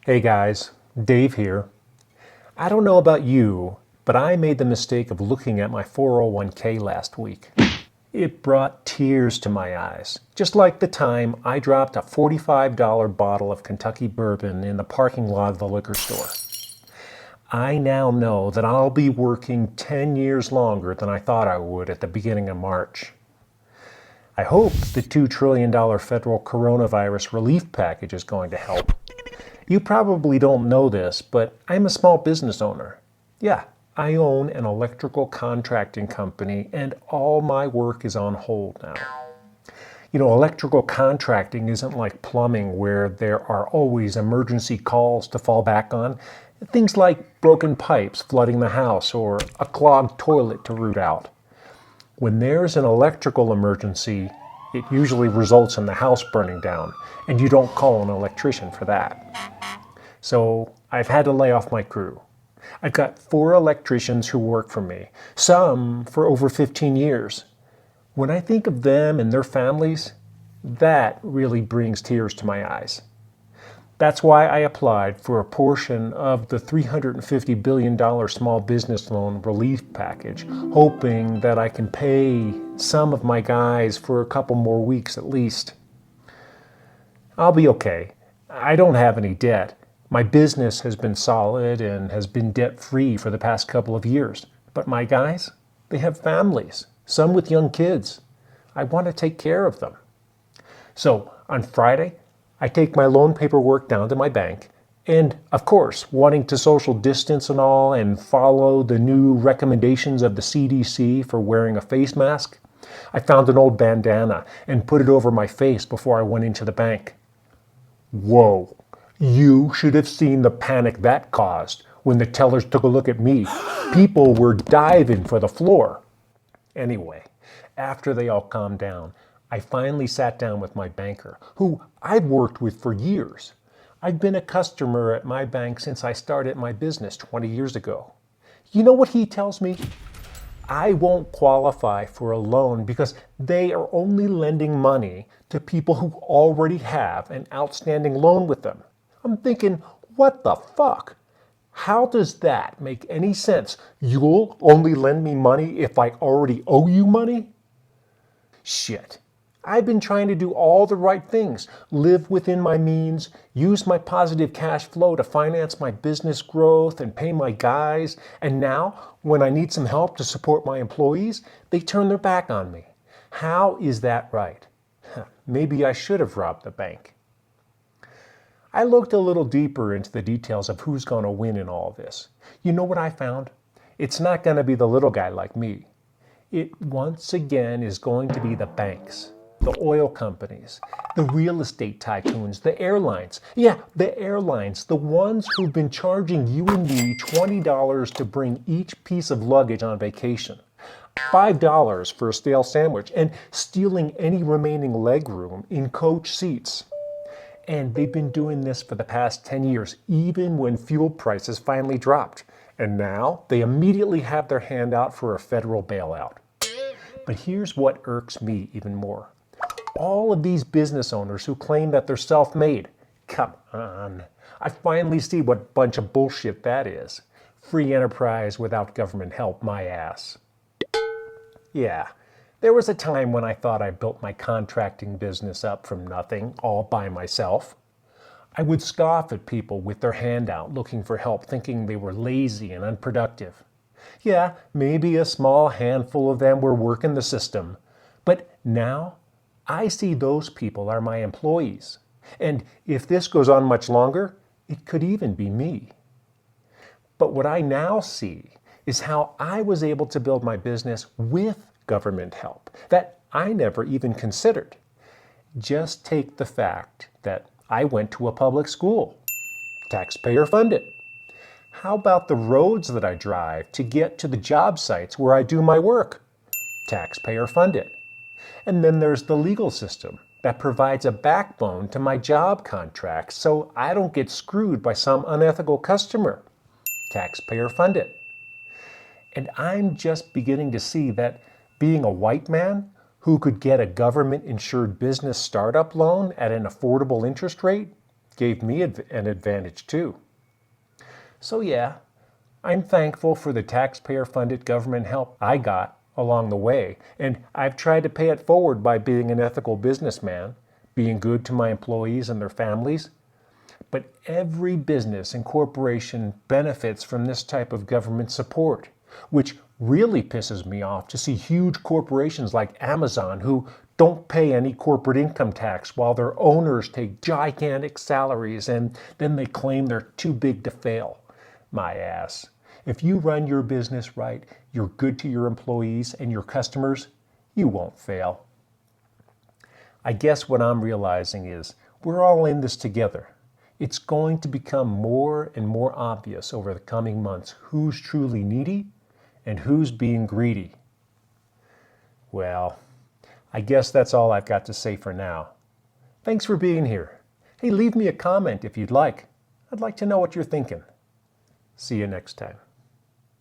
Hey guys, Dave here. I don't know about you, but I made the mistake of looking at my 401k last week. It brought tears to my eyes, just like the time I dropped a $45 bottle of Kentucky bourbon in the parking lot of the liquor store. I now know that I'll be working 10 years longer than I thought I would at the beginning of March. I hope the $2 trillion federal coronavirus relief package is going to help. You probably don't know this, but I'm a small business owner. Yeah, I own an electrical contracting company and all my work is on hold now. Electrical contracting isn't like plumbing where there are always emergency calls to fall back on. Things like broken pipes flooding the house or a clogged toilet to root out. When there's an electrical emergency, it usually results in the house burning down, and you don't call an electrician for that. So I've had to lay off my crew. I've got 4 electricians who work for me, some for over 15 years. When I think of them and their families, that really brings tears to my eyes. That's why I applied for a portion of the $350 billion small business loan relief package, hoping that I can pay some of my guys for a couple more weeks at least. I'll be okay. I don't have any debt. My business has been solid and has been debt-free for the past couple of years. But my guys, they have families, some with young kids. I want to take care of them. So on Friday, I take my loan paperwork down to my bank, and of course, wanting to social distance and all and follow the new recommendations of the CDC for wearing a face mask, I found an old bandana and put it over my face before I went into the bank. Whoa, you should have seen the panic that caused when the tellers took a look at me. People were diving for the floor. Anyway, after they all calmed down, I finally sat down with my banker, who I've worked with for years. I've been a customer at my bank since I started my business 20 years ago. You know what he tells me? I won't qualify for a loan because they are only lending money to people who already have an outstanding loan with them. I'm thinking, what the fuck? How does that make any sense? You'll only lend me money if I already owe you money? Shit. I've been trying to do all the right things, live within my means, use my positive cash flow to finance my business growth and pay my guys, and now, when I need some help to support my employees, they turn their back on me. How is that right? Maybe I should have robbed the bank. I looked a little deeper into the details of who's going to win in all this. You know what I found? It's not going to be the little guy like me. It once again is going to be the banks. The oil companies, the real estate tycoons, the airlines. Yeah, the airlines, the ones who've been charging you and me $20 to bring each piece of luggage on vacation, $5 for a stale sandwich, and stealing any remaining legroom in coach seats. And they've been doing this for the past 10 years, even when fuel prices finally dropped. And now they immediately have their hand out for a federal bailout. But here's what irks me even more. All of these business owners who claim that they're self-made. Come on. I finally see what bunch of bullshit that is. Free enterprise without government help, my ass. Yeah, there was a time when I thought I built my contracting business up from nothing, all by myself. I would scoff at people with their hand out looking for help, thinking they were lazy and unproductive. Yeah, maybe a small handful of them were working the system. But now, I see those people are my employees. And if this goes on much longer, it could even be me. But what I now see is how I was able to build my business with government help that I never even considered. Just take the fact that I went to a public school, taxpayer funded. How about the roads that I drive to get to the job sites where I do my work? Taxpayer funded. And then there's the legal system that provides a backbone to my job contracts so I don't get screwed by some unethical customer. Taxpayer funded. And I'm just beginning to see that being a white man who could get a government-insured business startup loan at an affordable interest rate, gave me an advantage too. So yeah, I'm thankful for the taxpayer-funded government help I got along the way, and I've tried to pay it forward by being an ethical businessman, being good to my employees and their families. But every business and corporation benefits from this type of government support, which really pisses me off to see huge corporations like Amazon who don't pay any corporate income tax while their owners take gigantic salaries and then they claim they're too big to fail. My ass. If you run your business right, you're good to your employees and your customers, you won't fail. I guess what I'm realizing is we're all in this together. It's going to become more and more obvious over the coming months who's truly needy and who's being greedy. Well, I guess that's all I've got to say for now. Thanks for being here. Hey, leave me a comment if you'd like. I'd like to know what you're thinking. See you next time.